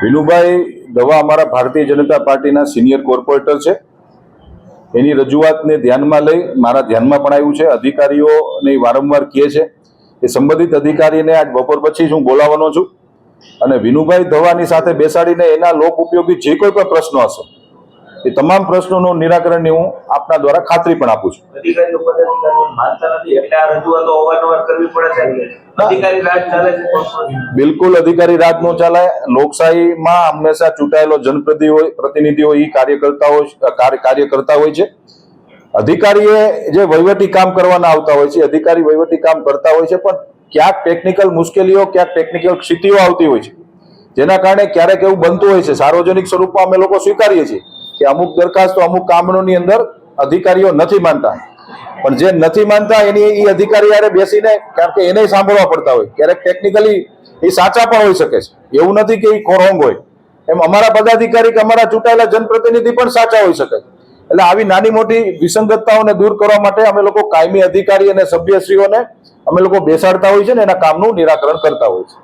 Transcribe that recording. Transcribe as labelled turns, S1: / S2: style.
S1: વિનુભાઈ દવા અમારા ભારતીય જનતા પાર્ટીના સિનિયર કોર્પોરેટર છે. એની રજૂઆતને ધ્યાનમાં લઈ મારા ધ્યાનમાં પણ આવ્યું છે. અધિકારીઓને વારંવાર કહે છે એ સંબંધિત અધિકારીને આજ બપોર પછી હું બોલાવવાનો છું અને વિનુભાઈ દવાની સાથે બેસાડીને એના લોક ઉપયોગી જે કોઈ પણ પ્રશ્નો હશે એ તમામ પ્રશ્નોનું નિરાકરણની હું આપના દ્વારા ખાતરી પણ આપું છું.
S2: અધિકારીઓ પદાધિકારીઓ માનતા નથી એટલે આ રજૂઆતો અવારનવાર કરવી પડે છે. અધિકારી રાજ ચાલે છે.
S1: બિલકુલ અધિકારી રાજ નો ચાલે. લોકશાહીમાં હંમેશા ચૂંટાયેલો જનપ્રતિનિધિઓ કાર્ય કરતા હોય છે. અધિકારીએ જે વહીવટી કામ કરવાના આવતા હોય છે, અધિકારી વહીવટી કામ કરતા હોય છે, પણ ક્યાંક ટેકનિકલ મુશ્કેલીઓ, ક્યાંક ટેકનિકલ ક્ષિતિઓ આવતી હોય છે, જેના કારણે ક્યારેક એવું બનતું હોય છે. સાર્વજનિક સ્વરૂપમાં અમે લોકો સ્વીકારીએ છીએ કે અમુક દરખાસ્તો અમુક કામોની અંદર અધિકારીઓ નથી માનતા, પણ જે નથી માનતા એની એ અધિકારી યારે બેસીને, કારણ કે એને સાંભળવા પડતા હોય, ક્યારેક ટેકનિકલી એ સાચા પણ હોઈ શકે છે, એવું નથી કે એ રોંગ હોય. એમ અમારા પદાધિકારી કે અમારા ચૂંટાયેલા જનપ્રતિનિધિ પણ સાચા હોઈ શકે. એટલે આવી નાની મોટી વિસંગતતાઓને દૂર કરવા માટે અમે લોકો કાયમી અધિકારી અને સભ્યશ્રીઓને અમે લોકો બેસાડતા હોય છે ને એના કામનું નિરાકરણ કરતા હોય છે.